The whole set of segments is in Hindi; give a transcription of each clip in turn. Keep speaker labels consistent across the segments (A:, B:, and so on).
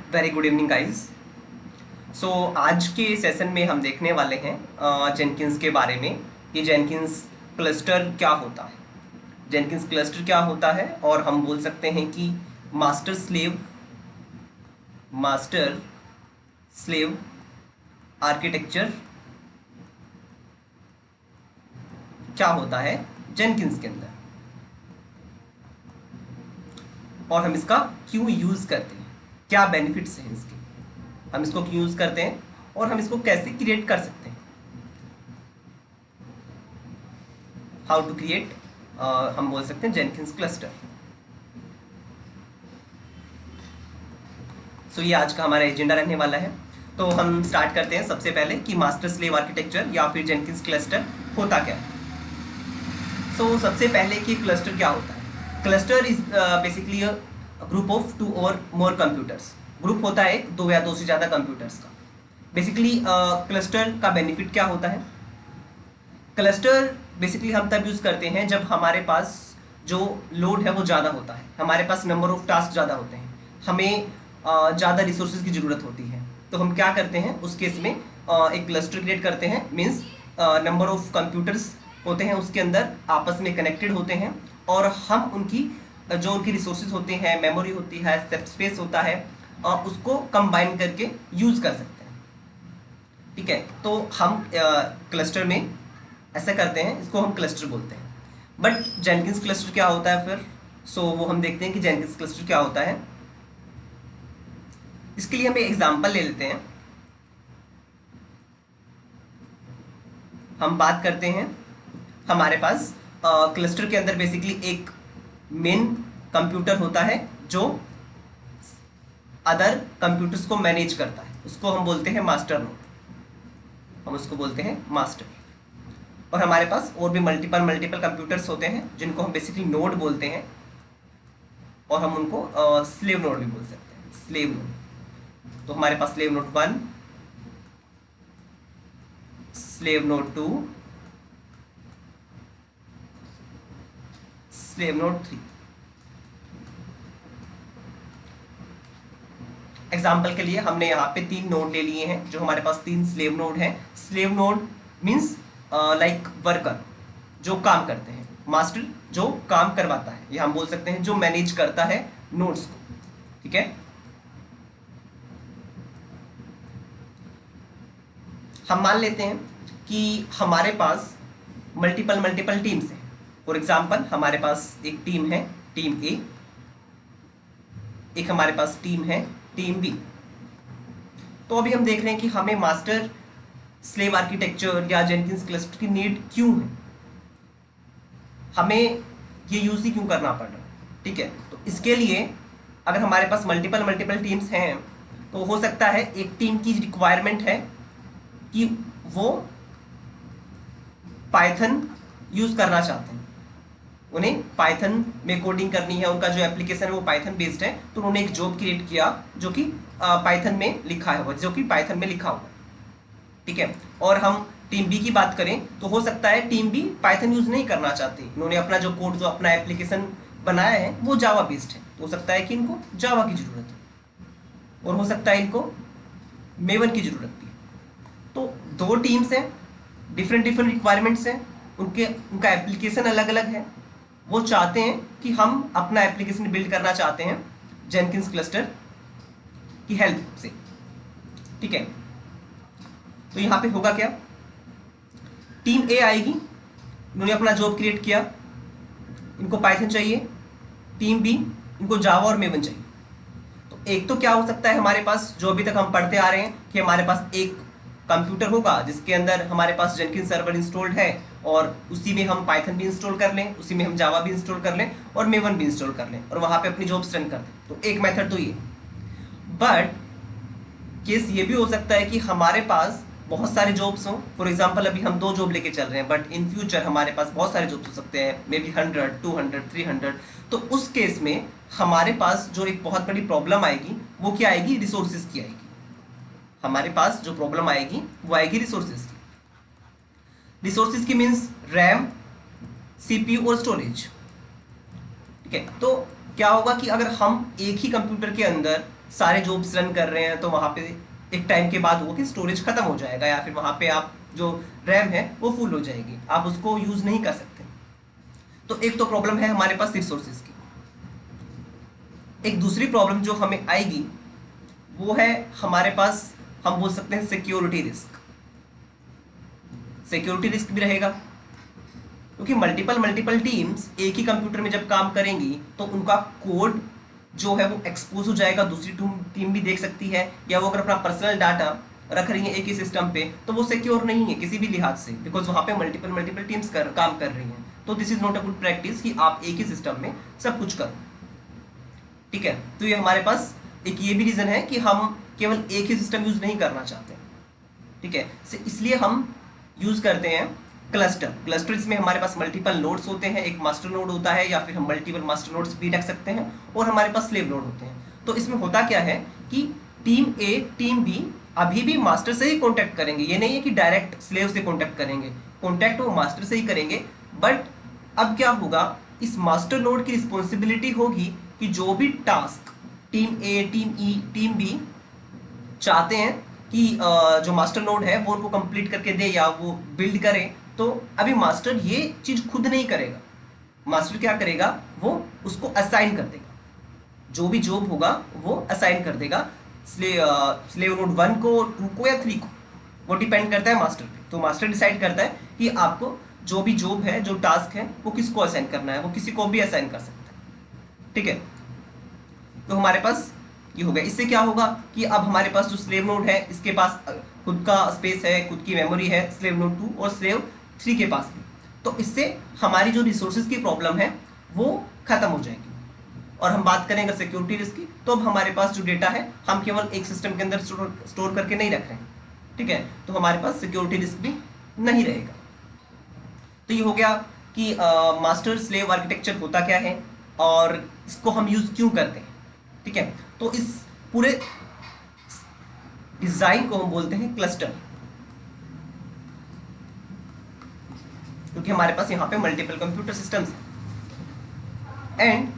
A: Very good evening guys. So आज के सेशन में हम देखने वाले हैं जेनकिंस के बारे में। ये जेनकिंस क्लस्टर क्या होता है, जेनकिंस क्लस्टर क्या होता है, और हम बोल सकते हैं कि मास्टर स्लेव आर्किटेक्चर क्या होता है जेनकिंस के अंदर, और हम इसका क्यों यूज़ करते हैं, क्या बेनिफिट्स हैं इसके, हम इसको क्यों यूज़ करते हैं और हम इसको कैसे क्रिएट कर सकते हैं। हाउ टू क्रिएट, हम बोल सकते हैं जेनकिंस क्लस्टर। सो ये आज का हमारा एजेंडा रहने वाला है। तो हम स्टार्ट करते हैं सबसे पहले कि मास्टर स्लेव आर्किटेक्चर या फिर जेनकिंस क्लस्टर होता क्या है। सो सबसे पहले कि क्लस्टर क्या होता है। Cluster is basically a group of 2 और मोर कंप्यूटर्स। ग्रुप होता है 2 या 2 से ज़्यादा कंप्यूटर्स का। बेसिकली क्लस्टर का बेनिफिट क्या होता है। क्लस्टर बेसिकली हम तब यूज़ करते हैं जब हमारे पास जो लोड है वो ज़्यादा होता है, हमारे पास नंबर ऑफ टास्क ज़्यादा होते हैं, हमें ज़्यादा रिसोर्सेज की ज़रूरत होती है। तो हम क्या करते हैं उस केस में एक क्लस्टर क्रिएट करते हैं। मीन्स नंबर ऑफ कंप्यूटर्स होते हैं उसके अंदर आपस में कनेक्टेड होते हैं, और हम उनकी जो उनकी रिसोर्सेज होते हैं, मेमोरी होती है, स्पेस होता है, उसको कंबाइन करके यूज़ कर सकते हैं। ठीक है, तो हम क्लस्टर में ऐसा करते हैं, इसको हम क्लस्टर बोलते हैं। बट जेनकिंस क्लस्टर क्या होता है फिर। सो वो हम देखते हैं कि जेनकिंस क्लस्टर क्या होता है। इसके लिए हम एक एग्जांपल ले लेते हैं। हम बात करते हैं, हमारे पास क्लस्टर के अंदर बेसिकली एक मेन कंप्यूटर होता है जो अदर कंप्यूटर्स को मैनेज करता है, उसको हम बोलते हैं मास्टर नोड, हम उसको बोलते हैं मास्टर। और हमारे पास और भी मल्टीपल कंप्यूटर्स होते हैं जिनको हम बेसिकली नोड बोलते हैं, और हम उनको स्लेव नोड भी बोल सकते हैं, स्लेव नोड। तो हमारे पास slave node 1, slave node 2, slave node 3। Example के लिए हमने यहाँ पे 3 नोड ले लिए हैं, जो हमारे पास 3 स्लेव नोड हैं। Slave node means like worker, जो काम करते हैं। मास्टर जो काम करवाता है, या हम बोल सकते हैं जो मैनेज करता है नोड्स को। ठीक है, हम मान लेते हैं कि हमारे पास मल्टीपल टीम्स हैं। फॉर एग्जाम्पल हमारे पास एक टीम है, टीम ए, एक हमारे पास टीम है, टीम बी। तो अभी हम देख रहे हैं कि हमें मास्टर स्लेव आर्किटेक्चर या जेनकिंस क्लस्टर की नीड क्यों है, हमें ये यूज ही क्यों करना पड़ रहा है। ठीक है, तो इसके लिए अगर हमारे पास मल्टीपल टीम्स हैं, तो हो सकता है एक टीम की रिक्वायरमेंट है कि वो पाइथन यूज करना चाहते हैं, उन्हें पाइथन में कोडिंग करनी है, उनका जो एप्लीकेशन है वो पाइथन बेस्ड है। तो उन्होंने एक जॉब क्रिएट किया जो कि पाइथन में लिखा है, जो कि पाइथन में लिखा हुआ है। ठीक है, और हम टीम बी की बात करें तो हो सकता है टीम बी पाइथन यूज नहीं करना चाहती, उन्होंने अपना जो कोड, जो अपना एप्लीकेशन बनाया है वो जावा बेस्ड है। तो हो सकता है कि इनको जावा की जरूरत है, और हो सकता है इनको मेवन की जरूरत भी है। तो 2 टीम्स हैं, डिफरेंट रिक्वायरमेंट्स हैं, उनका एप्लीकेशन अलग अलग है। वो चाहते हैं कि हम अपना एप्लीकेशन बिल्ड करना चाहते हैं जेनकिंस क्लस्टर की हेल्प से। ठीक है, तो यहाँ पे होगा क्या, टीम ए आएगी, इन्होंने अपना जॉब क्रिएट किया, इनको पाइथन चाहिए। टीम बी, इनको जावा और मेवन चाहिए। तो एक तो क्या हो सकता है, हमारे पास जो अभी तक हम पढ़ते आ रहे हैं कि हमारे पास एक कंप्यूटर होगा जिसके अंदर हमारे पास जेनकिंस सर्वर इंस्टॉल्ड है, और उसी में हम पाइथन भी इंस्टॉल कर लें, उसी में हम जावा भी इंस्टॉल कर लें, और मेवन भी इंस्टॉल कर लें, और वहाँ पे अपनी जॉब्स रन कर दें। तो एक मेथड तो ये। बट केस ये भी हो सकता है कि हमारे पास बहुत सारे जॉब्स हों। फॉर एग्जांपल अभी हम 2 जॉब लेके चल रहे हैं, बट इन फ्यूचर हमारे पास बहुत सारे जॉब्स हो सकते हैं, मे बी 100, 200, 300। तो उस केस में हमारे पास जो एक बहुत बड़ी प्रॉब्लम आएगी वो क्या आएगी, रिसोर्सेज की आएगी। हमारे पास जो प्रॉब्लम आएगी वो आएगी रिसोर्सेज की। रिसोर्सेज की मीन्स रैम, सीपीयू और स्टोरेज। ठीक है, तो क्या होगा कि अगर हम एक ही कंप्यूटर के अंदर सारे जॉब्स रन कर रहे हैं, तो वहाँ पे एक टाइम के बाद वो कि स्टोरेज खत्म हो जाएगा, या फिर वहाँ पे आप जो रैम है वो फुल हो जाएगी, आप उसको यूज़ नहीं कर सकते। तो एक तो प्रॉब्लम है हमारे पास रिसोर्सेज की। एक दूसरी प्रॉब्लम जो हमें आएगी वो है हमारे पास, हम बोल सकते हैं सिक्योरिटी रिस्क। सिक्योरिटी रिस्क भी रहेगा, क्योंकि मल्टीपल टीम्स एक ही कंप्यूटर में जब काम करेंगी तो उनका कोड जो है वो एक्सपोज हो जाएगा, दूसरी टीम भी देख सकती है, या वो अगर अपना पर्सनल डाटा रख रही है एक ही सिस्टम पे तो वो सिक्योर नहीं है किसी भी लिहाज से, बिकॉज वहाँ पे मल्टीपल टीम्स काम कर रही हैं। तो this is not a good practice कि आप एक ही सिस्टम में सब कुछ करो। ठीक है, तो ये हमारे पास एक ये भी रीज़न है कि हम केवल एक ही सिस्टम यूज़ नहीं करना चाहते। ठीक है, इसलिए हम यूज़ करते हैं क्लस्टर। क्लस्टर्स में हमारे पास मल्टीपल नोड्स होते हैं, एक मास्टर नोड होता है, या फिर हम मल्टीपल मास्टर नोड्स भी रख सकते हैं, और हमारे पास स्लेव नोड होते हैं। तो इसमें होता क्या है कि टीम ए टीम बी अभी भी मास्टर से ही कॉन्टैक्ट करेंगे, ये नहीं है कि डायरेक्ट स्लेव से कॉन्टैक्ट करेंगे, कॉन्टैक्ट वो मास्टर से ही करेंगे। बट अब क्या होगा, इस मास्टर नोड की रिस्पॉन्सिबिलिटी होगी कि जो भी टास्क टीम ए टीम ई टीम बी चाहते हैं कि जो मास्टर नोड है वो उनको कंप्लीट करके दे या वो बिल्ड करे, तो अभी मास्टर ये चीज़ खुद नहीं करेगा। मास्टर क्या करेगा, वो उसको असाइन कर देगा, जो भी जॉब होगा वो असाइन कर देगा स्लेव नोड 1 को, 2 को या 3 को, वो डिपेंड करता है मास्टर पे। तो मास्टर डिसाइड करता है कि आपको जो भी जॉब है, जो टास्क है, वो किसको असाइन करना है, वो किसी को भी असाइन कर सकता है। ठीक है, तो हमारे पास ये हो गया। इससे क्या होगा कि अब हमारे पास जो स्लेव नोड है इसके पास खुद का स्पेस है, खुद की मेमोरी है, स्लेव नोड 2 और स्लेव 3 के पास भी। तो इससे हमारी जो रिसोर्सेज की प्रॉब्लम है वो खत्म हो जाएगी। और हम बात करें अगर सिक्योरिटी रिस्क की, तो अब हमारे पास जो डेटा है हम केवल एक सिस्टम के अंदर स्टोर करके नहीं रख रहे हैं। ठीक है, तो हमारे पास सिक्योरिटी रिस्क भी नहीं रहेगा। तो ये हो गया कि मास्टर स्लेव आर्किटेक्चर होता क्या है और इसको हम यूज क्यों करते हैं। ठीक है, तो इस पूरे डिजाइन को हम बोलते हैं क्लस्टर, क्योंकि हमारे पास यहां पे मल्टीपल कंप्यूटर सिस्टम्स हैं। एंड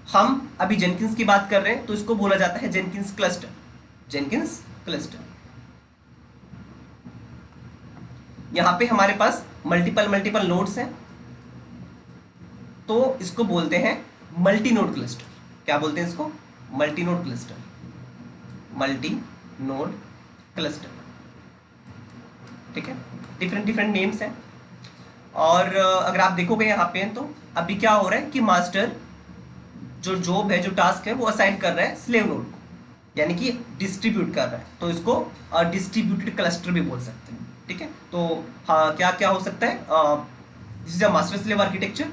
A: हम अभी जेनकिंस की बात कर रहे हैं तो इसको बोला जाता है जेनकिंस क्लस्टर। जेनकिंस क्लस्टर, यहां पे हमारे पास मल्टीपल नोड्स हैं, तो इसको बोलते हैं मल्टी नोड क्लस्टर। क्या बोलते हैं इसको, multi node cluster, multi node cluster. ठीक है, डिफरेंट नेम्स हैं। और अगर आप देखोगे यहाँ पे तो अभी क्या हो रहा है कि मास्टर जो जॉब है, जो टास्क है, वो असाइन कर रहा है स्लेव नोड को, यानी कि डिस्ट्रीब्यूट कर रहा है, तो इसको डिस्ट्रीब्यूटेड क्लस्टर भी बोल सकते हैं। ठीक है, तो हाँ, क्या क्या हो सकता है, this is a master slave architecture,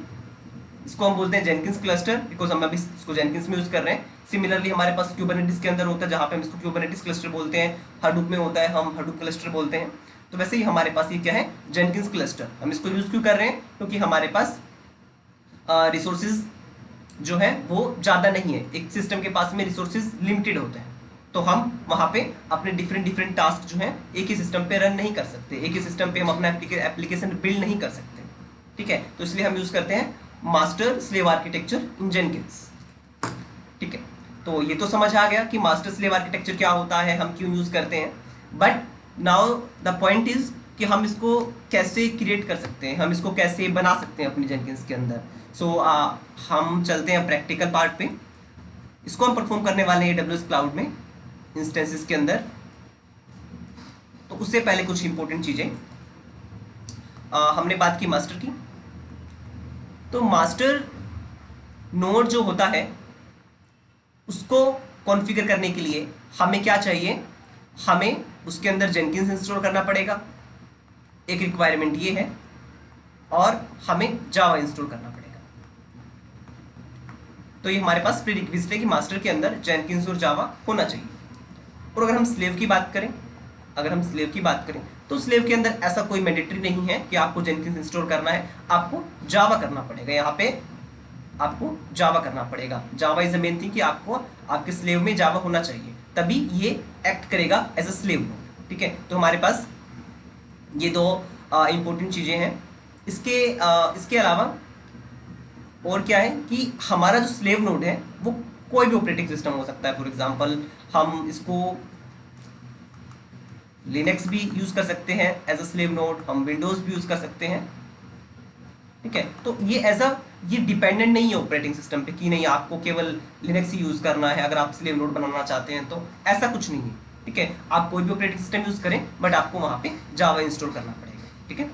A: इसको हम बोलते हैं जेनकिंस क्लस्टर, बिकॉज हम अभी इसको जेनकिंस में यूज कर रहे हैं। सिमिलरली हमारे पास क्यूबरनेटिस के अंदर होता है, जहाँ पे हम इसको क्यूबरनेटिस क्लस्टर बोलते हैं, हडूप में होता है, हम हडूप क्लस्टर बोलते हैं। तो वैसे ही हमारे पास ये क्या है, जेनकिंस क्लस्टर। हम इसको यूज क्यों कर रहे हैं, क्योंकि हमारे पास रिसोर्सेज जो है वो ज़्यादा नहीं है, एक सिस्टम के पास में रिसोर्सेज लिमिटेड होते हैं, तो हम वहाँ पे अपने डिफरेंट टास्क जो हैं एक ही सिस्टम पे रन नहीं कर सकते, एक ही सिस्टम पे हम अपना एप्लीकेशन बिल्ड नहीं कर सकते। ठीक है, तो इसलिए हम यूज़ करते हैं मास्टर स्लेव आर्किटेक्चर इन जेनकिंस। ठीक है, तो ये तो समझ आ गया कि मास्टर स्लेव आर्किटेक्चर क्या होता है, हम क्यों यूज़ करते हैं। But now the point is कि हम इसको कैसे क्रिएट कर सकते हैं, हम इसको कैसे बना सकते हैं अपनी जेनकिंस के अंदर। सो हम चलते हैं प्रैक्टिकल पार्ट पे। इसको हम परफॉर्म करने वाले हैं AWS क्लाउड में इंस्टेंसेस के अंदर। तो उससे पहले कुछ इंपॉर्टेंट चीज़ें, हमने बात की मास्टर की, तो मास्टर नोड जो होता है उसको कॉन्फ़िगर करने के लिए हमें क्या चाहिए, हमें उसके अंदर जेनकिंस इंस्टॉल करना पड़ेगा, एक रिक्वायरमेंट ये है, और हमें जावा इंस्टॉल करना पड़ेगा। तो ये हमारे पास प्रीरिक्विजिट है कि मास्टर के अंदर जेनकिंस और जावा होना चाहिए। और अगर हम स्लेव की बात करें, तो स्लेव के अंदर ऐसा कोई मैंडेटरी नहीं है कि आपको जेनकिंस इंस्टॉल करना है, आपको जावा करना पड़ेगा। यहाँ पे आपको जावा करना पड़ेगा। Java is the main thing कि आपको आपके स्लेव में जावा होना चाहिए, तभी ये एक्ट करेगा एज अ स्लेव नोड। ठीक है, तो हमारे पास ये दो इंपॉर्टेंट चीज़ें हैं। इसके अलावा और क्या है कि हमारा जो स्लेव नोड है वो कोई भी ऑपरेटिंग सिस्टम हो सकता है। फॉर एग्जांपल हम इसको लिनक्स भी यूज कर सकते हैं एज अ स्लेव नोड, हम विंडोज भी यूज कर सकते हैं, ठीक है। तो ये डिपेंडेंट नहीं है ऑपरेटिंग सिस्टम पे कि नहीं आपको केवल लिनक्स ही यूज करना है अगर आप स्लेव नोड बनाना चाहते हैं, तो ऐसा कुछ नहीं है, ठीक है। आप कोई भी ऑपरेटिंग सिस्टम यूज करें बट आपको वहां पे जावा इंस्टॉल करना पड़ेगा, ठीक है।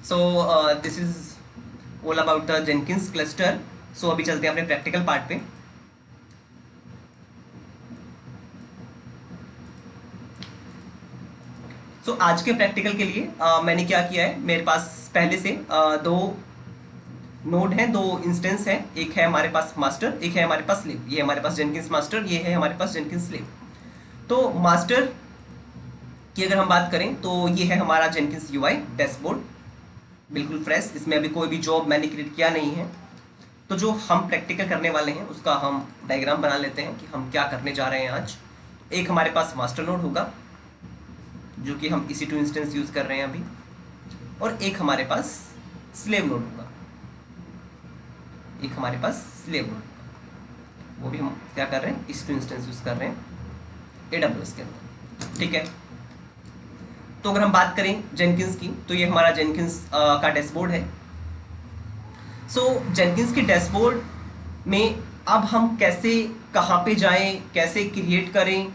A: So this is all about the Jenkins cluster. So अभी चलते हैं अपने प्रैक्टिकल पार्ट पे। सो आज के प्रैक्टिकल के लिए मैंने क्या किया है, मेरे पास पहले से दो नोड है, दो इंस्टेंस है, एक है हमारे पास मास्टर, एक है हमारे पास स्लेव। ये हमारे पास जेनकिंस मास्टर, ये है हमारे पास जेनकिंस स्लेव। तो मास्टर की अगर हम बात करें तो ये है हमारा जेनकिंस यूआई डैशबोर्ड, बिल्कुल फ्रेश, इसमें अभी कोई भी जॉब मैंने क्रिएट किया नहीं है। तो जो हम प्रैक्टिकल करने वाले हैं उसका हम डायग्राम बना लेते हैं कि हम क्या करने जा रहे हैं आज। एक हमारे पास मास्टर नोड होगा जो कि हम EC2 इंस्टेंस यूज कर रहे हैं अभी, और एक हमारे पास स्लेव नोड होगा, एक हमारे पास स्लेव नोड, वो भी हम क्या कर रहे हैं, EC2 इंस्टेंस यूज कर रहे हैं AWS के अंदर, ठीक है। तो अगर हम बात करें जेनकिंस की तो ये हमारा जेनकिंस का डैशबोर्ड है। सो जेनकिंस के डैशबोर्ड में अब हम कैसे, कहाँ पे जाएं, कैसे क्रिएट करें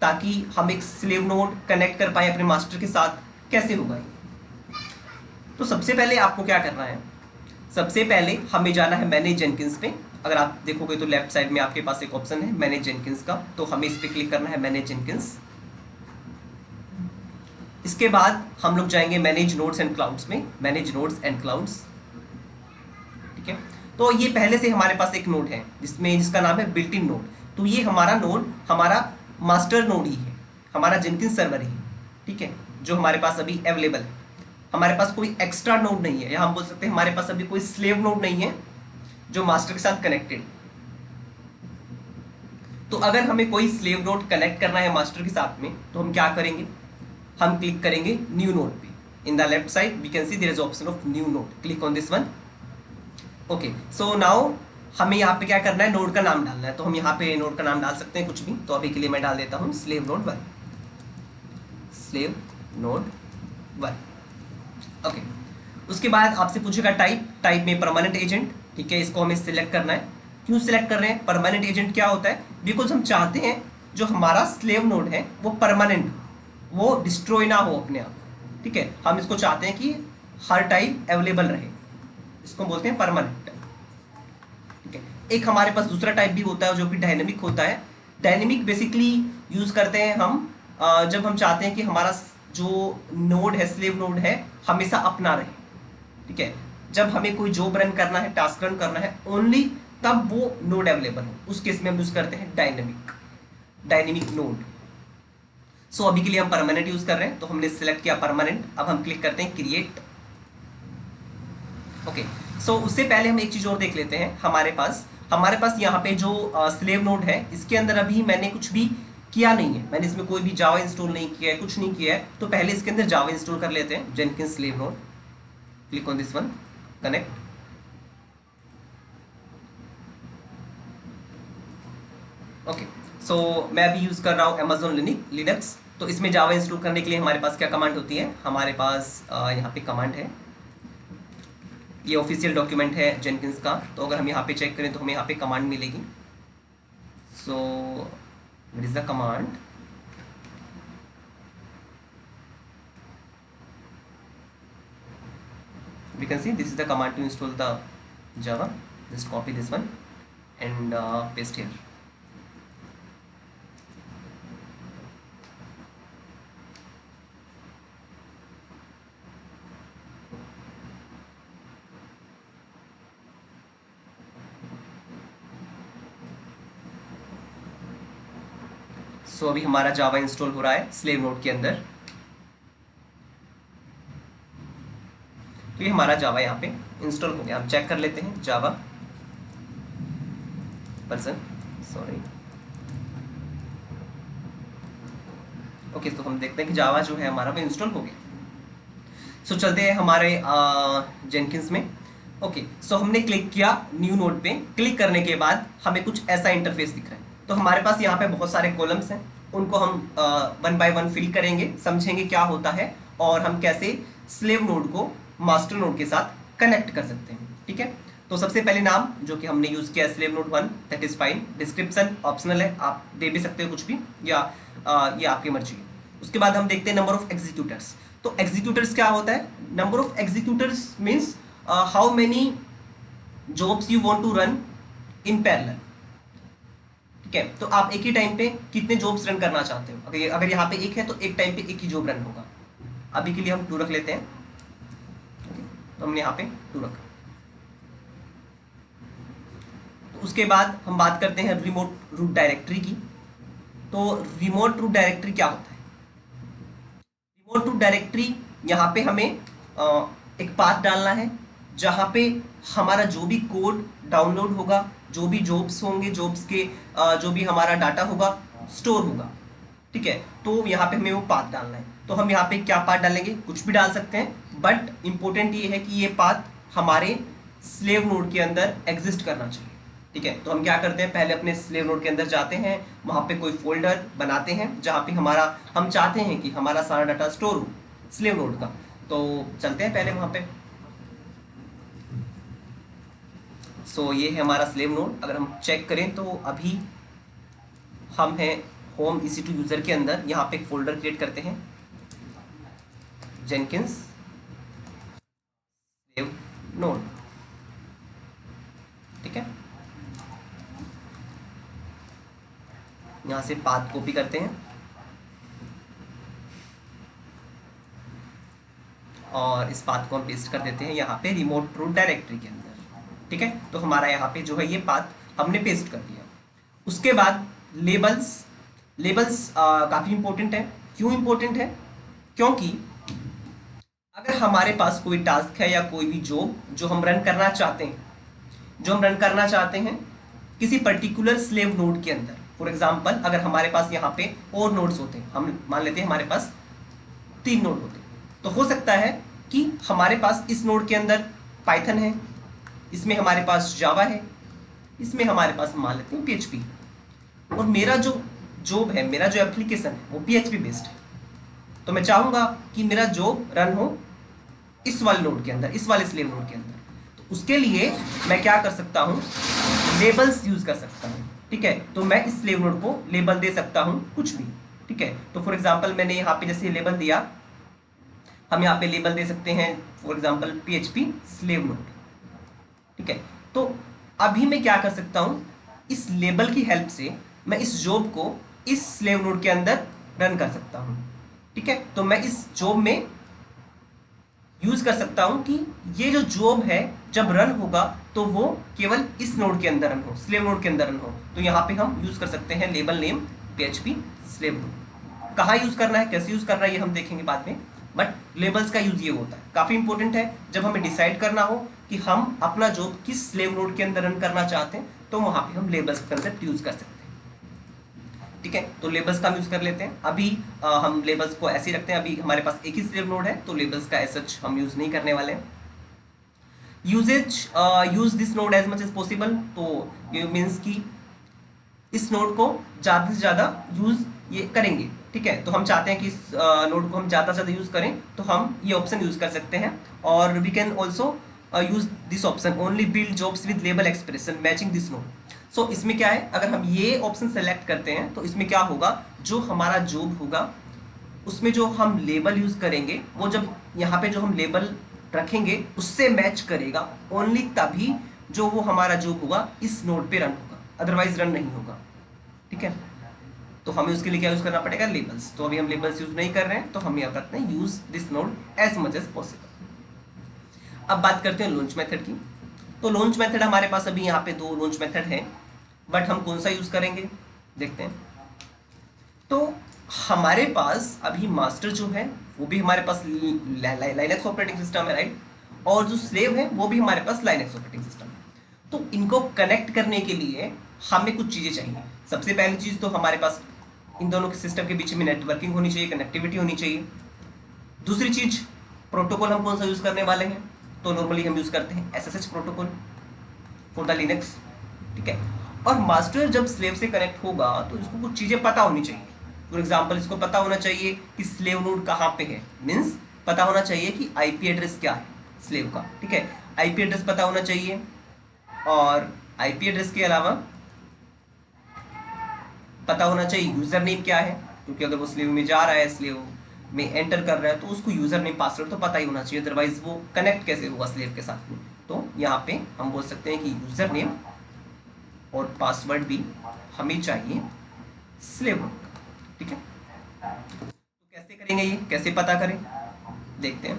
A: ताकि हम एक स्लेव नोड कनेक्ट कर पाए अपने मास्टर के साथ, कैसे होगा ये। तो सबसे पहले आपको क्या करना है, सबसे पहले हमें जाना है मैनेज जेनकिंस पे। अगर आप देखोगे तो लेफ्ट साइड में आपके पास एक ऑप्शन है मैनेज जेनकिंस का, तो हमें इस पे क्लिक करना है मैनेज जेनकिंस। इसके बाद हम लोग जाएंगे मैनेज नोड्स एंड क्लाउड्स में, मैनेज नोड्स एंड क्लाउड्स, ठीक है। तो ये पहले से हमारे पास एक नोड है जिसका नाम है बिल्ट इन नोड। तो ये हमारा नोड हमारा मास्टर नोड ही है, हमारा जेनकिंस सर्वर ही, ठीक है, जो हमारे पास अभी अवेलेबल है। हमारे पास कोई एक्स्ट्रा नोड नहीं है, या हम बोल सकते हैं हमारे पास अभी कोई स्लेव नोड नहीं है जो मास्टर के साथ कनेक्टेड। तो अगर हमें कोई स्लेव नोड कनेक्ट करना है मास्टर के साथ में तो हम क्या करेंगे, हम क्लिक करेंगे न्यू नोड पे। In the left side we can see there is option of new node, click on this one. Okay, so now हमें यहाँ पे क्या करना है, नोड का नाम डालना है। तो हम यहाँ पे नोड का नाम डाल सकते हैं कुछ भी, तो अभी के लिए मैं डाल देता हूँ slave node 1, slave node 1। Okay, उसके बाद आपसे पूछेगा टाइप में परमानेंट एजेंट, ठीक है, इसको हमें सिलेक्ट करना है। क्यों सिलेक्ट कर रहे हैं, परमानेंट एजेंट क्या होता है, बिकॉज हम चाहते हैं जो हमारा स्लेव नोड है वो परमानेंट, वो डिस्ट्रॉय ना हो अपने आप, ठीक है। हम इसको चाहते हैं कि हर टाइम अवेलेबल रहे, इसको बोलते हैं परमानेंट, ठीक है। एक हमारे पास दूसरा टाइप भी होता है जो कि डायनेमिक होता है। डायनेमिक बेसिकली यूज करते हैं हम जब हम चाहते हैं कि हमारा जो नोड है, स्लेव नोड है, हमेशा अपना रहे, ठीक है। जब हमें कोई जॉब रन करना है, टास्क रन करना है, ओनली तब वो नोड अवेलेबल हो, उस केस में हम यूज करते हैं डायनेमिक नोड। सो अभी के लिए हम परमानेंट यूज कर रहे हैं, तो हमने सिलेक्ट किया परमानेंट। अब हम क्लिक करते हैं क्रिएट। ओके, सो उससे पहले हम एक चीज और देख लेते हैं। हमारे पास यहाँ पे जो स्लेव नोड है, इसके अंदर अभी मैंने कुछ भी किया नहीं है, मैंने इसमें कोई भी जावा इंस्टॉल नहीं किया है, कुछ नहीं किया है। तो पहले इसके अंदर जावा इंस्टॉल कर लेते हैं, Jenkins slave node, click on this one, connect. Okay, so मैं अभी यूज कर रहा हूँ अमेजोन लिनक्स। तो इसमें जावा इंस्टॉल करने के लिए हमारे पास क्या कमांड होती है, हमारे पास यहाँ पे कमांड है, ये ऑफिशियल डॉक्यूमेंट है जेनकिंस का। तो अगर हम यहाँ पे चेक करें तो हमें यहाँ पे कमांड मिलेगी। So what is the command, we can see this is the command to install the Java. Just copy this one and paste here. सो अभी हमारा जावा इंस्टॉल हो रहा है स्लेव नोड के अंदर। तो ये हमारा जावा यहाँ पे इंस्टॉल हो गया। हम चेक कर लेते हैं जावा पर्सन, सॉरी। ओके, तो हम देखते हैं कि जावा जो है हमारा वो इंस्टॉल हो गया। सो चलते हैं हमारे जेनकिंस में। ओके, सो हमने क्लिक किया न्यू नोड पे। क्लिक करने के बाद हमें कुछ ऐसा इंटरफेस दिख रहा है। तो हमारे पास यहाँ पे बहुत सारे कॉलम्स हैं, उनको हम वन बाय वन फिल करेंगे, समझेंगे क्या होता है और हम कैसे स्लेव नोड को मास्टर नोड के साथ कनेक्ट कर सकते हैं। ठीक है, तो सबसे पहले नाम जो कि हमने यूज किया slave node 1, that is fine. Description optional है, आप दे भी सकते हो कुछ भी, या ये आपकी मर्जी है। उसके बाद हम देखते हैं नंबर ऑफ एग्जीक्यूटर्स। तो एग्जीक्यूटर्स क्या होता है? Number of executors means how many jobs you want to run in parallel. ठीक है, तो आप एक ही टाइम पे कितने जॉब्स रन करना चाहते हो? अगर यहाँ पे एक है तो एक टाइम पे एक ही जॉब रन होगा। अभी के लिए हम 2 रख लेते हैं। तो हमने यहाँ पे 2 रखा। तो उसके बाद हम बात करते हैं रिमोट रूट डायरेक्टरी की। तो रिमोट रूट डायरेक्टरी क्या होता है? रिमोट रूट डायरेक्टरी, यहाँ पे हमें एक पाथ डालना है जहाँ पे हमारा जो भी कोड डाउनलोड होगा, जो भी जॉब्स होंगे, जॉब्स के जो भी हमारा डाटा होगा स्टोर होगा। ठीक है, तो यहाँ पे हमें वो पाथ डालना है। तो हम यहाँ पे क्या पाथ डालेंगे? कुछ भी डाल सकते हैं, बट इंपॉर्टेंट ये है कि ये पाथ हमारे स्लेव नोड के अंदर एग्जिस्ट करना चाहिए। ठीक है, तो हम क्या करते हैं, पहले अपने स्लेव नोड के अंदर जाते हैं, वहाँ पे कोई फोल्डर बनाते हैं जहाँ पे हम चाहते हैं कि हमारा सारा डाटा स्टोर हो स्लेव नोड का। तो चलते हैं पहले वहाँ पे। सो ये है हमारा स्लेव नोड। अगर हम चेक करें तो अभी हम हैं होम EC2 यूजर के अंदर। यहाँ पे एक फोल्डर क्रिएट करते हैं, जेनकिंस स्लेव नोड। ठीक है, यहाँ से पाथ कॉपी करते हैं और इस पाथ को हम पेस्ट कर देते हैं यहाँ पे रिमोट रूट डायरेक्टरी के अंदर। ठीक है, तो हमारा यहाँ पे जो है ये पाथ हमने पेस्ट कर दिया। उसके बाद लेबल्स काफ़ी इंपॉर्टेंट है। क्यों इंपॉर्टेंट है? क्योंकि अगर हमारे पास कोई टास्क है या कोई भी जॉब जो हम रन करना चाहते हैं किसी पर्टिकुलर स्लेव नोड के अंदर, फॉर एग्जाम्पल अगर हमारे पास यहाँ पे और नोड्स होते हैं, हम मान लेते हैं हमारे पास 3 नोड होते, तो हो सकता है कि हमारे पास इस नोड के अंदर पाइथन है, इसमें हमारे पास जावा है, इसमें हमारे पास मान लेते हैं PHP, और मेरा जो जॉब है, मेरा जो एप्लीकेशन है वो PHP बेस्ड है। तो मैं चाहूँगा कि मेरा जॉब रन हो इस वाले नोड के अंदर, इस वाले स्लेव नोड के अंदर। तो उसके लिए मैं क्या कर सकता हूँ? लेबल्स यूज कर सकता हूँ। ठीक है, तो मैं इस स्लेव नोड को लेबल दे सकता हूँ कुछ भी। ठीक है, तो फॉर एग्जाम्पल मैंने यहाँ पे जैसे लेबल दिया, हम यहाँ पे लेबल दे सकते हैं for example PHP slave node. ठीक है, तो अभी मैं क्या कर सकता हूँ? इस लेबल की हेल्प से मैं इस जॉब को इस स्लेव नोड के अंदर रन कर सकता हूँ। ठीक है, तो मैं इस जॉब में यूज कर सकता हूँ कि ये जो जॉब है जब रन होगा तो वो केवल इस नोड के अंदर रन हो, स्लेव नोड के अंदर रन हो। तो यहाँ पे हम यूज कर सकते हैं label name PHP slave node. कहाँ यूज करना है, कैसे यूज करना है, ये हम देखेंगे बाद में, बट लेबल्स का यूज ये होता है, काफी इंपॉर्टेंट है। जब हमें डिसाइड करना हो कि हम अपना जॉब किस स्लेव नोड के अंदर रन करना चाहते हैं, तो वहां पे हम लेबल्स का कंसेप्ट यूज कर सकते हैं। ठीक है, तो लेबल्स का यूज कर लेते हैं। अभी हम लेबल्स को ऐसे ही रखते हैं, अभी हमारे पास एक ही स्लेव नोड है तो लेबल्स का एज सच हम यूज नहीं करने वाले हैं। Use this node as much as possible, तो ये मीन्स कि इस नोड को ज़्यादा से ज़्यादा यूज ये करेंगे। ठीक है, तो हम चाहते हैं कि इस नोड को हम ज़्यादा से ज़्यादा यूज करें, तो हम ये ऑप्शन यूज कर सकते हैं। और we can also use this option only build jobs with label expression matching this node. So इसमें क्या है, अगर हम ये ऑप्शन सेलेक्ट करते हैं तो इसमें क्या होगा, जो हमारा जॉब होगा उसमें जो हम लेबल यूज करेंगे वो जब यहाँ पे जो हम लेबल रखेंगे उससे मैच करेगा, ओनली तभी जो वो हमारा जॉब होगा इस नोड पे रन होगा, अदरवाइज रन नहीं होगा। ठीक है, तो हमें उसके लिए क्या यूज करना पड़ेगा? लेबल्स। तो अभी हम लेबल्स यूज नहीं कर रहे हैं, तो हम यहाँ करते हैं use this node as much as possible. अब बात करते हैं लॉन्च मेथड की। तो लॉन्च मेथड हमारे पास अभी यहाँ पे 2 लॉन्च मेथड है, बट हम कौन सा यूज करेंगे देखते हैं। तो हमारे पास अभी मास्टर जो है वो भी हमारे पास लाइनक्स ऑपरेटिंग सिस्टम है, राइट, और जो स्लेव है वो भी हमारे पास लाइनक्स ऑपरेटिंग सिस्टम है। तो इनको कनेक्ट करने के लिए हमें कुछ चीज़ें चाहिए। सबसे पहली चीज़ तो हमारे पास इन दोनों के सिस्टम के बीच में नेटवर्किंग होनी चाहिए, कनेक्टिविटी होनी चाहिए। दूसरी चीज़, प्रोटोकॉल हम कौन सा यूज़ करने वाले हैं? तो नॉर्मली हम यूज़ करते हैं SSH protocol for the Linux, ठीक है। और मास्टर जब स्लेव से कनेक्ट होगा तो इसको कुछ चीज़ें पता होनी चाहिए। फॉर एग्जाम्पल इसको पता होना चाहिए कि स्लेव नोड कहाँ पे है, मीन्स पता होना चाहिए कि IP एड्रेस क्या है स्लेव का, ठीक है। IP एड्रेस पता होना चाहिए, और IP एड्रेस के अलावा पता होना चाहिए यूज़र नेम क्या है, क्योंकि अगर वो स्लेव में जा रहा है, स्लेव में एंटर कर रहा है, तो उसको यूज़र नेम पासवर्ड तो पता ही होना चाहिए, अदरवाइज वो कनेक्ट कैसे होगा स्लेव के साथ में। तो यहाँ पे हम बोल सकते हैं कि यूज़र नेम और पासवर्ड भी हमें चाहिए स्लेव नोड का, ठीक है। तो कैसे करेंगे, ये कैसे पता करें, देखते हैं।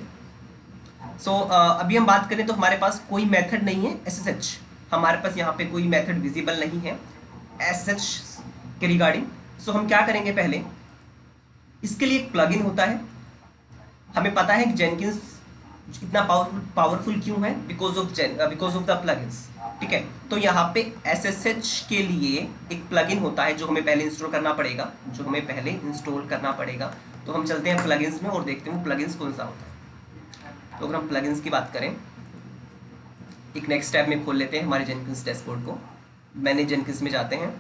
A: अभी हम बात करें तो हमारे पास कोई मेथड नहीं है SSH, हमारे पास यहाँ पे कोई मेथड विजिबल नहीं है SSH के रिगार्डिंग। हम क्या करेंगे, पहले इसके लिए एक प्लगइन होता है। हमें पता है कि जेनकिंस इतना पावरफुल क्यों है, बिकॉज ऑफ द प्लगइन्स, ठीक है। तो यहाँ पे SSH के लिए एक प्लगइन होता है जो हमें पहले इंस्टॉल करना पड़ेगा, तो हम चलते हैं प्लगइन्स में और देखते हैं वो प्लगइन्स कौन सा होता है। तो अगर हम प्लगइन्स की बात करें, एक नेक्स्ट टैब में खोल लेते हैं हमारे जेनकिंस डैशबोर्ड को, मैनेज जेनकिंस में जाते हैं,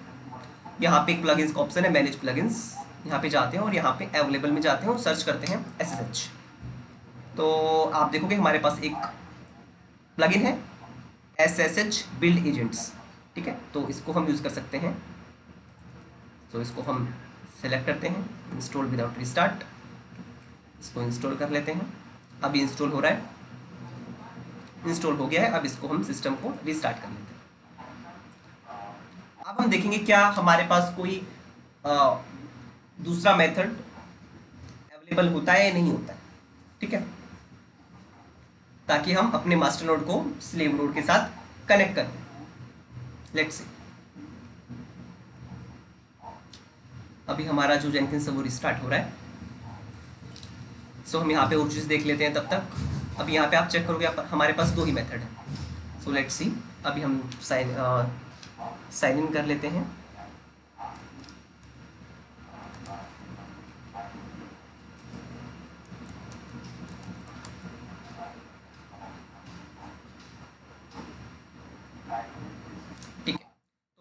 A: यहाँ पे एक प्लगइन्स का ऑप्शन है मैनेज प्लगइन्स, यहाँ पे जाते हैं और यहाँ पे अवेलेबल में जाते हैं और सर्च करते हैं SSH। तो आप देखोगे हमारे पास एक प्लगइन है SSH बिल्ड एजेंट्स, ठीक है। तो इसको हम यूज़ कर सकते हैं। तो इसको हम सेलेक्ट करते हैं, इंस्टॉल विदाउट रिस्टार्ट, इसको इंस्टॉल कर लेते हैं। अभी इंस्टॉल हो रहा है, इंस्टॉल हो गया है। अब इसको हम सिस्टम को रिस्टार्ट कर लेते हैं। अब हम देखेंगे क्या हमारे पास कोई दूसरा मेथड अवेलेबल होता है या नहीं होता है, ठीक है, ताकि हम अपने मास्टर नोड को स्लेव नोड के साथ कनेक्ट करें। लेट्स सी, अभी हमारा जो जेनकिंस है वो रिस्टार्ट हो रहा है। हम यहाँ पे और चीज़ देख लेते हैं तब तक। अभी यहाँ पे आप चेक करोगे, हमारे पास दो ही मेथड है। लेट्स सी, अभी हम साइन इन कर लेते हैं।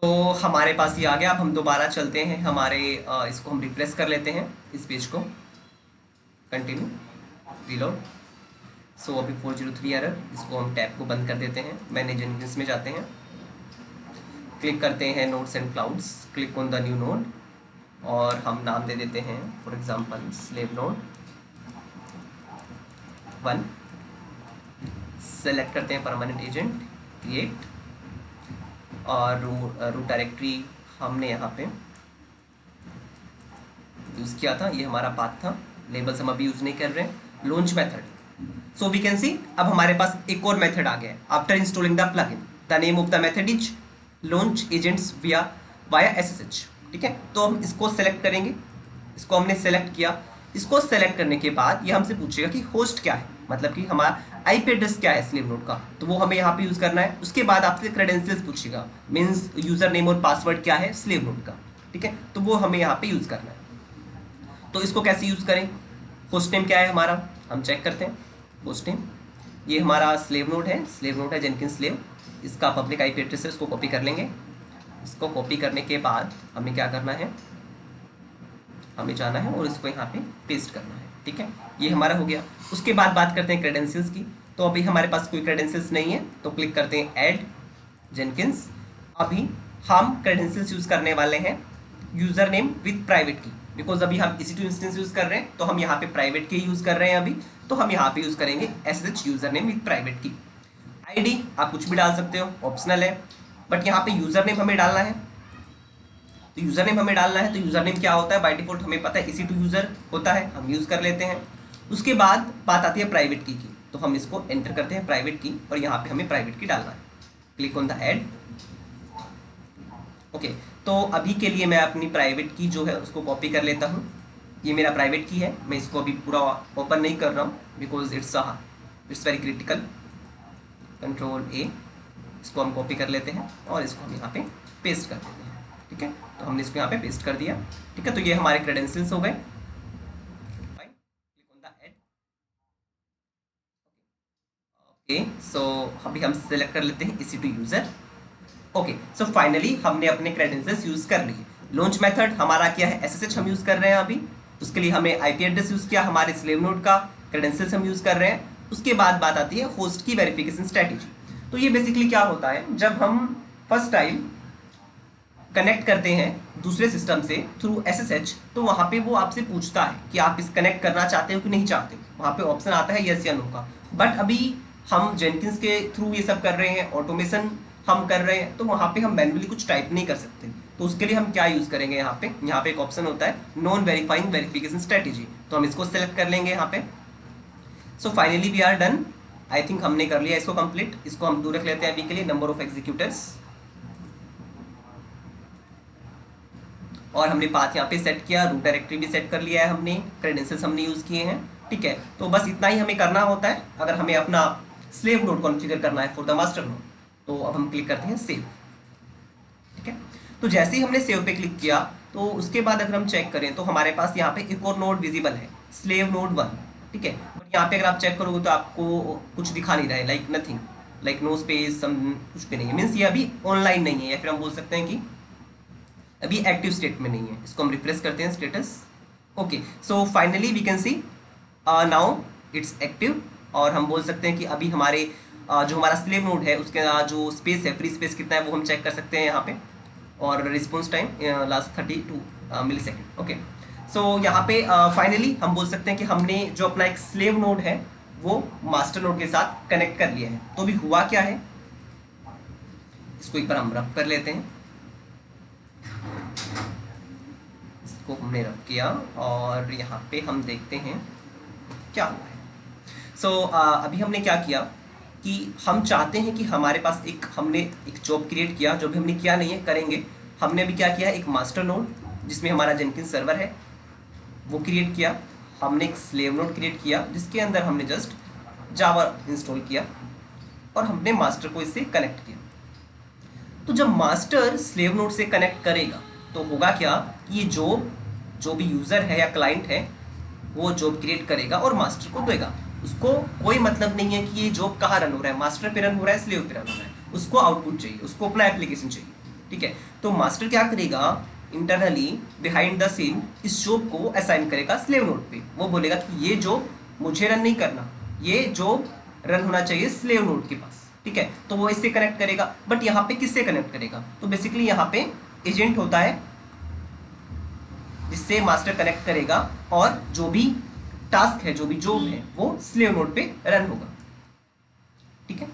A: तो हमारे पास ये आ गया। अब हम दोबारा चलते हैं हमारे इसको हम रिफ्रेश कर लेते हैं इस पेज को, कंटिन्यू रीलोड। अभी 403 एरर, इसको हम टैब को बंद कर देते हैं, मैनेज जेनकिंस में जाते हैं, क्लिक करते हैं nodes and clouds, click on the new node और हम नाम दे देते हैं for example slave node 1। Select करते हैं परमानेंट एजेंट, क्रिएट, और रूट डायरेक्टरी हमने यहाँ पे यूज़ किया था, ये हमारा पाथ था। लेबल्स हम अभी यूज़ नहीं कर रहे हैं। Launch method, we can see अब हमारे पास एक और मेथड आ गया है after installing the plugin. The name of the method is launch agents via SSH, ठीक है। तो हम इसको सेलेक्ट करेंगे, इसको हमने सेलेक्ट किया। इसको सेलेक्ट करने के बाद ये हमसे पूछेगा कि होस्ट क्या है, मतलब कि हमारा IP एड्रेस क्या है स्लेव नोड का, तो वो हमें यहाँ पे यूज़ करना है। उसके बाद आपसे क्रेडेंशियल्स पूछेगा, मीन्स यूज़र नेम और पासवर्ड क्या है स्लेव नोड का, ठीक है, तो वो हमें यहाँ पे यूज़ करना है। तो इसको कैसे यूज़ करें, होस्ट नेम क्या है हमारा, हम चेक करते हैं। होस्ट नेम, ये हमारा स्लेव नोड है जेनकिंस स्लेव, इसका पब्लिक IP एड्रेस है, इसको कॉपी कर लेंगे। इसको कॉपी करने के बाद हमें क्या करना है, हमें जाना है और इसको यहाँ पे पेस्ट करना है, ठीक है। ये हमारा हो गया। उसके बाद बात करते हैं क्रेडेंशियल्स की। तो अभी हमारे पास कोई क्रेडेंशियल्स नहीं है, तो क्लिक करते हैं ऐड जेनकिंस। अभी हम क्रेडेंशियल्स यूज़ करने वाले हैं यूज़र नेम विथ प्राइवेट की, बिकॉज अभी हम EC2 इंस्टेंस यूज़ कर रहे हैं, तो हम यहाँ पे प्राइवेट की यूज़ कर रहे हैं अभी, तो हम यहाँ पे यूज़ करेंगे SSH user name with private की। ID आप कुछ भी डाल सकते हो, ऑप्शनल है, बट यहाँ पे यूज़र नेम हमें डालना है। तो यूज़र नेम हमें डालना है, तो यूज़र नेम क्या होता है, बाय डिफॉल्ट हमें पता है EC2 यूज़र होता है, हम यूज़ कर लेते हैं। उसके बाद बात आती है प्राइवेट की, तो हम इसको एंटर करते हैं प्राइवेट की, और यहाँ पे हमें प्राइवेट की डालना है। Click on the add, okay. तो अभी के लिए मैं अपनी प्राइवेट की जो है उसको कॉपी कर लेता हूँ। ये मेरा प्राइवेट की है, मैं इसको अभी पूरा ओपन नहीं कर रहा हूँ because it's very critical. Control A, इसको हम कॉपी कर लेते हैं और इसको हम यहाँ पे पेस्ट कर देते हैं, ठीक है। तो हमने इसको यहाँ पे पेस्ट कर दिया, ठीक है। तो ये हमारे क्रेडेंशियल्स हो गए। Fine, click on the add, okay, so अभी हम सेलेक्ट कर लेते हैं EC2 user. Okay, so finally हमने अपने क्रेडेंशियल्स यूज कर लिए। लॉन्च मेथड हमारा क्या है, SSH हम यूज कर रहे हैं अभी। उसके लिए हमें IP एड्रेस यूज किया, हमारे स्लेव नोड का क्रेडेंशियल्स हम यूज कर रहे हैं। उसके बाद बात आती है होस्ट की वेरिफिकेशन स्ट्रेटेजी। तो ये बेसिकली क्या होता है, जब हम फर्स्ट टाइम कनेक्ट करते हैं दूसरे सिस्टम से थ्रू SSH, तो वहाँ पे वो आपसे पूछता है कि आप इस कनेक्ट करना चाहते हो कि नहीं चाहते। वहाँ पे ऑप्शन आता है यस या नो का। बट अभी हम जेनकिंस के थ्रू ये सब कर रहे हैं, ऑटोमेशन हम कर रहे हैं, तो वहाँ पे हम मैन्युअली कुछ टाइप नहीं कर सकते। तो उसके लिए हम क्या यूज़ करेंगे, यहाँ पे एक ऑप्शन होता है नॉन वेरीफाइंग वेरिफिकेशन स्ट्रेटेजी। तो हम इसको सेलेक्ट कर लेंगे यहाँ पे। So finally we are done. I think हमने कर लिया इसको कंप्लीट। इसको हम दूर रख लेते हैं अभी के लिए, नंबर ऑफ एग्जीक्यूटर्स। और हमने पाथ यहाँ पे सेट किया, रूट डायरेक्टरी भी सेट कर लिया है हमने, क्रेडेंशियल्स हमने यूज़ किए हैं। ठीक है, तो बस इतना ही हमें करना होता है अगर हमें अपना स्लेव नोड कॉन्फ़िगर करना है फॉर द मास्टर नोड। तो अब हम क्लिक करते हैं सेव। ठीक है, तो जैसे ही हमने सेव पे क्लिक किया, तो उसके बाद अगर हम चेक करें तो हमारे पास यहाँ पे एक और नोड विजिबल है, स्लेव नोड 1। ठीक है, बट यहाँ पे अगर आप चेक करोगे तो आपको कुछ दिखा नहीं रहा है, like nothing, like no space, कुछ भी नहीं है। मीन्स ये अभी ऑनलाइन नहीं है, या फिर हम बोल सकते हैं कि अभी एक्टिव स्टेट में नहीं है। इसको हम रिफ्रेश करते हैं status. Okay, so finally we can see now it's active. और हम बोल सकते हैं कि अभी हमारे जो हमारा स्लेव नोड है उसके जो स्पेस है, फ्री स्पेस कितना है वो हम चेक कर सकते हैं यहाँ पे। और रिस्पॉन्स टाइम लास्ट 32 मिली सेकेंड। ओके, सो यहाँ पे फाइनली हम बोल सकते हैं कि हमने जो अपना एक स्लेव नोड है वो मास्टर नोड के साथ कनेक्ट कर लिया है। तो अभी हुआ क्या है, इसको एक बार हम रफ कर लेते हैं। इसको हमने रफ किया और यहाँ पे हम देखते हैं क्या हुआ है। सो अभी हमने क्या किया कि हम चाहते हैं कि हमारे पास हमने एक जॉब क्रिएट किया, जो भी हमने किया नहीं है, करेंगे। हमने अभी क्या किया, एक मास्टर नोड जिसमें हमारा जेनकिंस सर्वर है वो क्रिएट किया। हमने एक स्लेव नोड क्रिएट किया जिसके अंदर हमने जस्ट जावा इंस्टॉल किया और हमने मास्टर को इससे कनेक्ट किया। तो जब मास्टर स्लेव नोड से कनेक्ट करेगा तो होगा क्या कि ये जॉब जो भी यूज़र है या क्लाइंट है वो जॉब क्रिएट करेगा और मास्टर को देगा। उसको कोई मतलब नहीं है कि ये जॉब कहाँ रन हो रहा है, मास्टर पे रन हो रहा है, स्लेव पे रन हो रहा है। उसको आउटपुट चाहिए, उसको अपना एप्लीकेशन चाहिए। ठीक है, तो मास्टर क्या करेगा, इंटरनली बिहाइंड द सीन इस जॉब को असाइन करेगा स्लेव नोड पे। वो बोलेगा कि ये जॉब मुझे रन नहीं करना, ये जॉब रन होना चाहिए स्लेव नोड के पास। ठीक है, तो वो इससे कनेक्ट करेगा। बट यहाँ पे किससे कनेक्ट करेगा, तो बेसिकली यहाँ पे एजेंट होता है जिससे मास्टर कनेक्ट करेगा और जो भी टास्क है, जो भी जॉब है, वो स्लेव नोड पे रन होगा। ठीक है,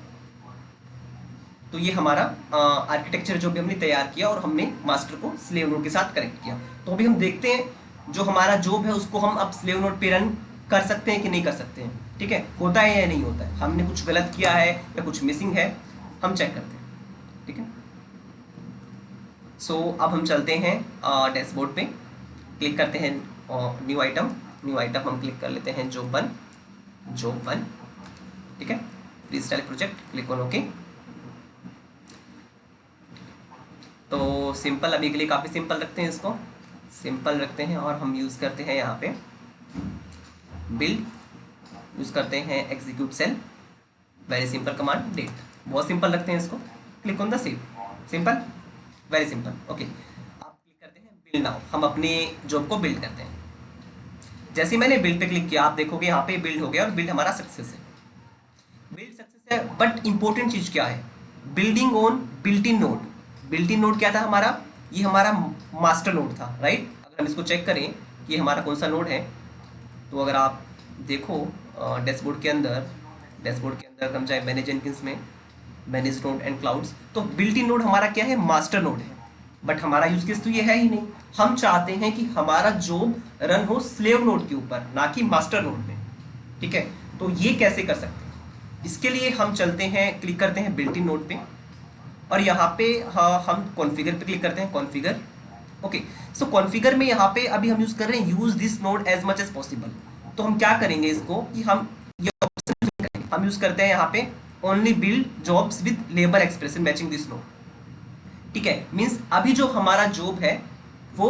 A: तो ये हमारा आर्किटेक्चर जो भी हमने तैयार किया और हमने मास्टर को स्लेव नोड के साथ कनेक्ट किया। तो अभी हम देखते हैं जो हमारा जॉब है उसको हम अब स्लेव नोड पे रन कर सकते हैं कि नहीं कर सकते हैं। ठीक है, होता है या नहीं होता है, हमने कुछ गलत किया है या कुछ मिसिंग है, हम चेक करते हैं। ठीक है, सो अब हम चलते हैं डैशबोर्ड पे, क्लिक करते हैं न्यू आइटम हम क्लिक कर लेते हैं जॉब 1। ठीक है, freestyle project, click on okay. तो सिंपल अभी के लिए काफ़ी सिंपल रखते हैं, इसको सिंपल रखते हैं और हम यूज़ करते हैं यहाँ पे बिल्ड, यूज़ करते हैं execute shell, very simple command date, बहुत सिंपल रखते हैं इसको। Click on the save, simple, very simple. Okay, आप क्लिक करते हैं बिल्ड नाउ, हम अपने जॉब को बिल्ड करते हैं। जैसे ही मैंने बिल्ड पे क्लिक किया आप देखोगे यहाँ पे बिल्ड हो गया और बिल्ड हमारा सक्सेस है, बिल्ड सक्सेस है। बट इंपॉर्टेंट चीज़ क्या है, building on built in node. Built in node क्या था हमारा, ये हमारा मास्टर नोड था, राइट। अगर हम इसको चेक करें कि हमारा कौन सा नोड है, तो अगर आप देखो डैशबोर्ड के अंदर अगर हम जाए मैनेज जेनकिंस में, मैनेज नोड एंड क्लाउड्स, तो बिल्ट इन नोड हमारा क्या है, मास्टर नोड है। बट हमारा यूज केस तो ये है ही नहीं। हम चाहते हैं कि हमारा जॉब रन हो स्लेव नोड के ऊपर, ना कि मास्टर नोड में। ठीक है, तो ये कैसे कर सकते हैं, इसके लिए हम चलते हैं, क्लिक करते हैं बिल्ट इन नोड पे और यहाँ पे हम कॉन्फ़िगर पे क्लिक करते हैं, कॉन्फ़िगर। ओके, सो कॉन्फ़िगर में यहाँ पे अभी हम यूज कर रहे हैं use this node as much as possible. तो हम क्या करेंगे इसको कि हम ये ऑप्शन हम यूज करते हैं यहाँ पे only build jobs with labour expression matching this node. ठीक है, मीन्स अभी जो हमारा जॉब है वो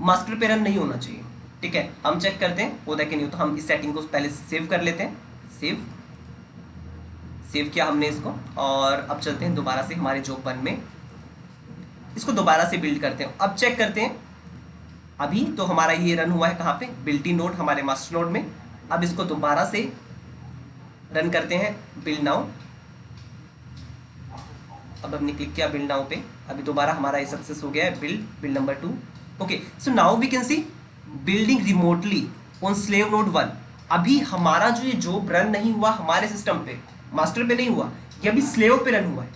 A: मास्टर पे रन नहीं होना चाहिए। ठीक है, हम चेक करते हैं होता है कि नहीं। तो हम इस सेटिंग को पहले सेव कर लेते हैं, सेव किया हमने इसको, और अब चलते हैं दोबारा से हमारे जॉब 1 में, इसको दोबारा से बिल्ड करते हैं। अब चेक करते हैं, अभी तो हमारा ये रन हुआ है कहाँ पे, बिल्ट इन नोड हमारे मास्टर नोड में। अब इसको दोबारा से रन करते हैं बिल्ड नाउ। अब हमने क्लिक किया बिल्ड नाउ पे, अभी दोबारा हमारा ये सक्सेस हो गया है, build number 2। Okay, so now we can see building remotely on slave node 1। अभी हमारा जो ये जॉब रन नहीं हुआ हमारे सिस्टम पे, मास्टर पे नहीं हुआ, ये अभी स्लेव पे रन हुआ है।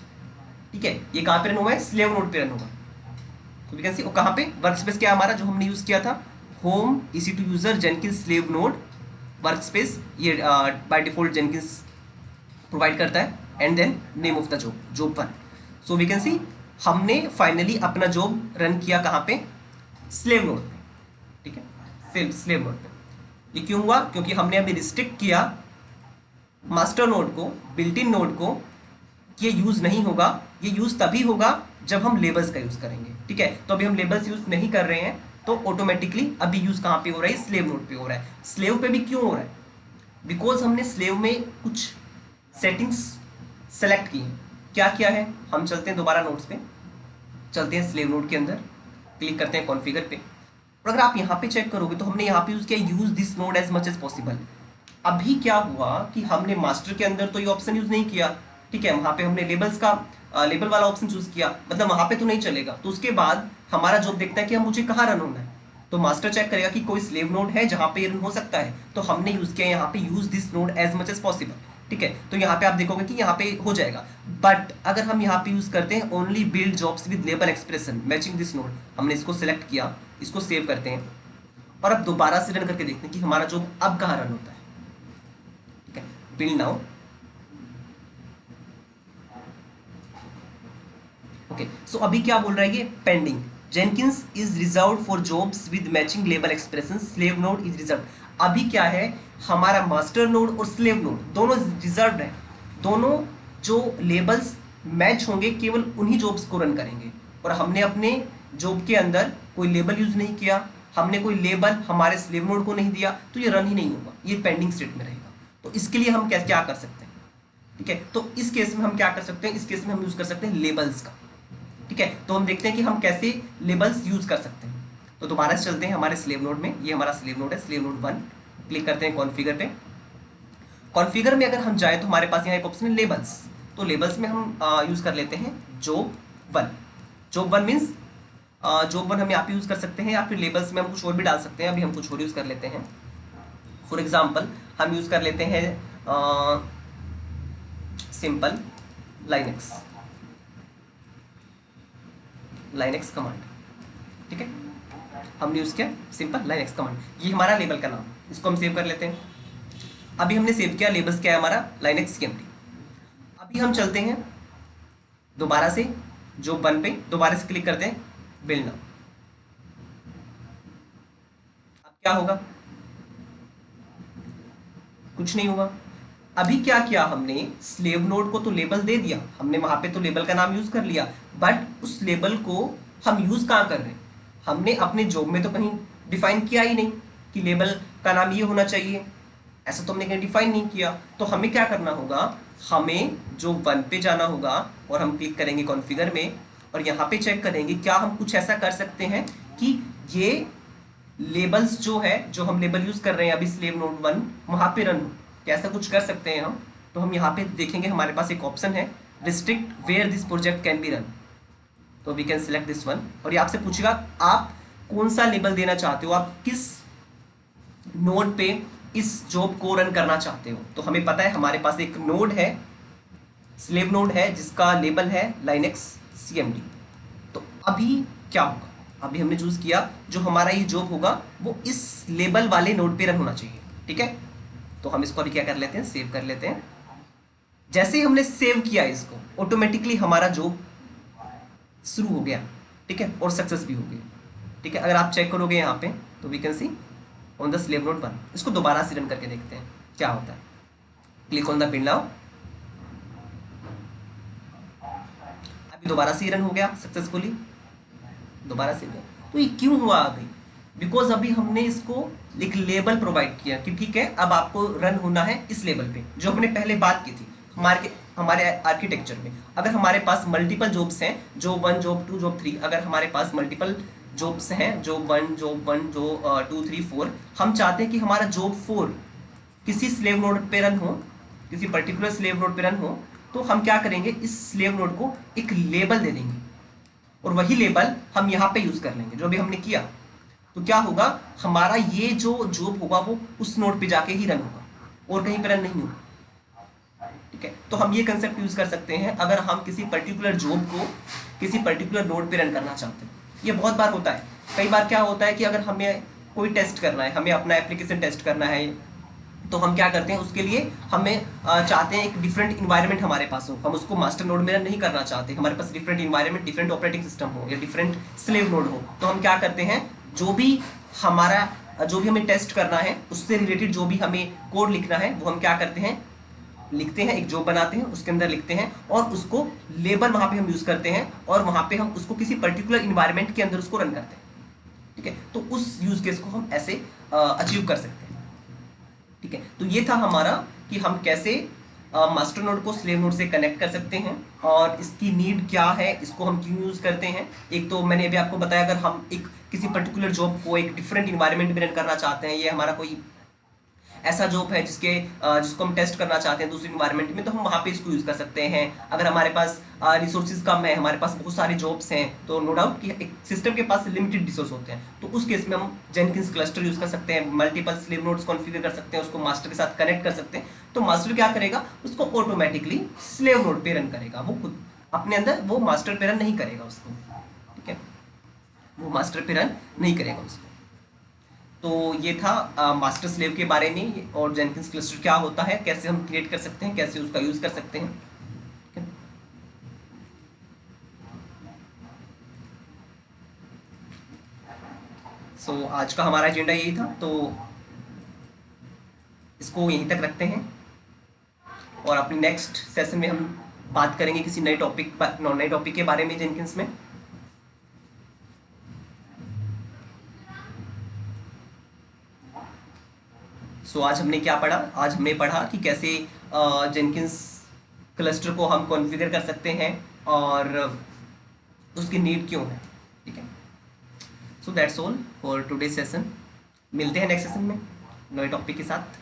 A: ठीक है, ये कहाँ पे रन हुआ है, स्लेव नोड पे रन हुआ है। तो वी कैन सी, और कहाँ पे वर्कस्पेस क्या हमारा जो हमने यूज किया था, home EC2 user Jenkins slave node workspace, ये बाय डिफॉल्ट जेनकिंस प्रोवाइड करता है, and then name of the job 1। So we can see हमने फाइनली अपना जॉब रन किया कहाँ पे, स्लेव नोड पे। ठीक है, स्लेव नोड पे। ये क्यों हुआ, क्योंकि हमने अभी रिस्ट्रिक्ट किया मास्टर नोड को, बिल्ट इन नोड को, ये यूज नहीं होगा। ये यूज तभी होगा जब हम लेबल्स का यूज करेंगे। ठीक है, तो अभी हम लेबल्स यूज नहीं कर रहे हैं, तो ऑटोमेटिकली अभी यूज कहाँ पे हो रहा है, स्लेव नोड पे हो रहा है। स्लेव पे भी क्यों हो रहा है, बिकॉज हमने स्लेव में कुछ सेटिंग्स सेलेक्ट की हैं। क्या किया है, हम चलते हैं दोबारा नोट्स पे, चलते हैं स्लेव नोड के अंदर, क्लिक करते हैं कॉन्फ़िगर पे, और अगर आप यहाँ पे चेक करोगे तो हमने यहाँ पे यूज किया use this node as much as possible. अभी क्या हुआ कि हमने मास्टर के अंदर तो ये ऑप्शन यूज नहीं किया। ठीक है, वहाँ पे हमने लेबल्स का लेबल वाला ऑप्शन चूज किया, मतलब वहाँ पे तो नहीं चलेगा। तो उसके बाद हमारा जॉब देखता है कि हम मुझे कहाँ रन होना है, तो मास्टर चेक करेगा कि कोई स्लेव नोड है जहाँ पे रन हो सकता है, तो हमने यूज किया यहाँ पे use this node as much as possible. ठीक है, तो यहाँ पे आप देखोगे कि यहाँ पे हो जाएगा। बट अगर हम यहाँ पे यूज करते हैं only build jobs with label expression matching this node, हमने इसको सिलेक्ट किया, इसको सेव करते हैं, और अब दोबारा से रन करके देखते हैं कि हमारा जॉब अब कहाँ रन होता है। ठीक है, बिल्ड नाउ। ओके, सो अभी क्या बोल रहा है ये, pending Jenkins is reserved for jobs with matching label expression, slave node is reserved. अभी क्या है, हमारा मास्टर नोड और स्लेव नोड दोनों रिजर्व्ड है, दोनों जो लेबल्स मैच होंगे केवल उन्हीं जॉब्स को रन करेंगे। और हमने अपने जॉब के अंदर कोई लेबल यूज नहीं किया, हमने कोई लेबल हमारे स्लेव नोड को नहीं दिया, तो ये रन ही नहीं होगा, ये पेंडिंग स्टेट में रहेगा। तो इसके लिए हम क्या कर सकते हैं, ठीक है, तो इस केस में हम क्या कर सकते हैं, इस केस में हम यूज कर सकते हैं लेबल्स का। ठीक है, तो हम देखते हैं कि हम कैसे लेबल्स यूज कर सकते हैं। तो दोबारा से चलते हैं हमारे स्लेव नोड में, ये हमारा स्लेव नोड है, स्लेव नोड 1, क्लिक करते हैं कॉन्फ़िगर पे। कॉन्फ़िगर में अगर हम जाए तो हमारे पास यहाँ एक ऑप्शन है लेबल्स, तो लेबल्स में हम यूज कर लेते हैं जॉब 1। जॉब 1 मीन्स जॉब 1 हम यहाँ पे यूज कर सकते हैं, या फिर लेबल्स में हम कुछ और भी डाल सकते हैं। अभी हम कुछ और यूज कर लेते हैं, फॉर एग्जाम्पल हम यूज कर लेते हैं सिंपल लाइनेक्स कमांड। ठीक है, हमने यूज किया सिंपल लाइनेक्स कमांड, ये हमारा लेबल का नाम, इसको हम सेव कर लेते हैं। अभी हमने सेव किया, लेबल्स क्या है हमारा, लाइनेक्स CMD। अभी हम चलते हैं दोबारा से जॉब 1 पे, दोबारा से क्लिक करते हैं बिल्ड नाउ। अब क्या होगा, कुछ नहीं होगा। अभी क्या किया हमने, स्लेव नोड को तो लेबल दे दिया, हमने वहां पे तो लेबल का नाम यूज कर लिया, बट उस लेबल को हम यूज कहाँ कर रहे हैं, हमने अपने जॉब में तो कहीं डिफाइन किया ही नहीं कि लेबल का नाम ये होना चाहिए, ऐसा तो हमने कहीं डिफाइन नहीं किया। तो हमें क्या करना होगा, हमें जॉब 1 पे जाना होगा और हम क्लिक करेंगे कॉन्फ़िगर में, और यहाँ पे चेक करेंगे क्या हम कुछ ऐसा कर सकते हैं कि ये लेबल्स जो है, जो हम लेबल यूज कर रहे हैं अभी स्लेव नोड 1 वहाँ पे रन हो, क्या ऐसा कुछ कर सकते हैं हम। तो हम यहाँ पे देखेंगे, हमारे पास एक ऑप्शन है restrict where this project can be run, तो we can select this one, और ये आपसे पूछेगा आप कौन सा लेबल देना चाहते हो, आप किस नोड पे इस जॉब को रन करना चाहते हो। तो हमें पता है हमारे पास एक नोड है, स्लेव नोड है, जिसका लेबल है लाइनेक्स CMD। तो अभी क्या होगा, अभी हमने चूज किया जो हमारा ये जॉब होगा वो इस लेबल वाले नोड पे रन होना चाहिए। ठीक है, तो हम इसको अभी क्या कर लेते हैं, सेव कर लेते हैं। जैसे ही हमने सेव किया इसको, ऑटोमेटिकली हमारा जॉब शुरू हो गया। ठीक है, और सक्सेस भी हो गई। ठीक है, अगर आप चेक करोगे यहाँ पे तो we can see on the slave node 1। इसको दोबारा से रन करके देखते हैं क्या होता है। Click on the build now, अभी दोबारा से रन हो गया सक्सेसफुली, दोबारा से गया। तो ये क्यों हुआ अभी, बिकॉज अभी हमने इसको एक लेबल प्रोवाइड किया कि ठीक है अब आपको रन होना है इस लेवल पे, जो हमने पहले बात की थी। हमारे आर्किटेक्चर में अगर हमारे पास मल्टीपल जॉब्स हैं, जॉब 1 जॉब 2 जॉब 3, अगर हमारे पास मल्टीपल जॉब्स हैं, जॉब 1 जॉब 1 जो 2 3 4, हम चाहते हैं कि हमारा जॉब 4 किसी स्लेव नोड पे रन हो, किसी पर्टिकुलर स्लेव नोड पे रन हो, तो हम क्या करेंगे, इस स्लेव नोड को एक लेबल दे देंगे और वही लेबल हम यहाँ पे यूज कर लेंगे जो भी हमने किया। तो क्या होगा, हमारा ये जो जॉब होगा वो उस नोड पे जाके ही रन होगा और कहीं पे रन नहीं होगा। ठीक है, तो हम ये कंसेप्ट यूज कर सकते हैं अगर हम किसी पर्टिकुलर जॉब को किसी पर्टिकुलर नोड पे रन करना चाहते हैं। ये बहुत बार होता है। कई बार क्या होता है कि अगर हमें कोई टेस्ट करना है, हमें अपना एप्लीकेशन टेस्ट करना है, तो हम क्या करते हैं, उसके लिए हमें चाहते हैं एक डिफरेंट इन्वायरमेंट हमारे पास हो, हम उसको मास्टर नोड में रन नहीं करना चाहते, हमारे पास different environment, different operating system हो या डिफरेंट स्लेव नोड हो। तो हम क्या करते हैं, जो भी हमें टेस्ट करना है उससे रिलेटेड जो भी हमें कोड लिखना है वो हम क्या करते हैं, लिखते हैं, एक जॉब बनाते हैं, उसके अंदर लिखते हैं और उसको लेबल वहां पे हम यूज करते हैं और वहां पे हम उसको किसी पर्टिकुलर इन्वायरमेंट के अंदर उसको रन करते हैं। ठीक है, तो उस यूज केस को हम ऐसे अचीव कर सकते हैं। ठीक है, तो ये था हमारा कि हम कैसे मास्टर नोड को स्लेव नोड से कनेक्ट कर सकते हैं और इसकी नीड क्या है, इसको हम क्यों यूज करते हैं। एक तो मैंने अभी आपको बताया, अगर हम एक किसी पर्टिकुलर जॉब को एक डिफरेंट इन्वायरमेंट में रन करना चाहते हैं, ये हमारा कोई ऐसा जॉब है जिसको हम टेस्ट करना चाहते हैं दूसरी इन्वायरमेंट में, तो हम वहाँ पे इसको यूज कर सकते हैं। अगर हमारे पास रिसोर्सेज कम है, हमारे पास बहुत सारे जॉब्स हैं, तो नो डाउट कि एक सिस्टम के पास लिमिटेड रिसोर्स होते हैं, तो उस केस में हम जेनकिंस क्लस्टर यूज कर सकते हैं, मल्टीपल स्लेव नोड्स कॉन्फ़िगर कर सकते हैं, उसको मास्टर के साथ कनेक्ट कर सकते हैं। तो मास्टर क्या करेगा, उसको ऑटोमेटिकली स्लेव नोड पे रन करेगा, वो खुद अपने अंदर वो मास्टर पे रन नहीं करेगा उसको। ठीक है, वो मास्टर पे रन नहीं करेगा उसको। तो ये था मास्टर स्लेव के बारे में और जेनकिंस क्लस्टर क्या होता है, कैसे हम क्रिएट कर सकते हैं, कैसे उसका यूज कर सकते हैं। सो आज का हमारा एजेंडा यही था, तो इसको यहीं तक रखते हैं और अपने नेक्स्ट सेशन में हम बात करेंगे किसी नए टॉपिक के बारे में जेनकिंस में। सो आज हमने क्या पढ़ा, आज हमने पढ़ा कि कैसे जेनकिंस क्लस्टर को हम कॉन्फ़िगर कर सकते हैं और उसकी नीड क्यों है। ठीक है, so that's all for today session. मिलते हैं नेक्स्ट सेशन में नए टॉपिक के साथ।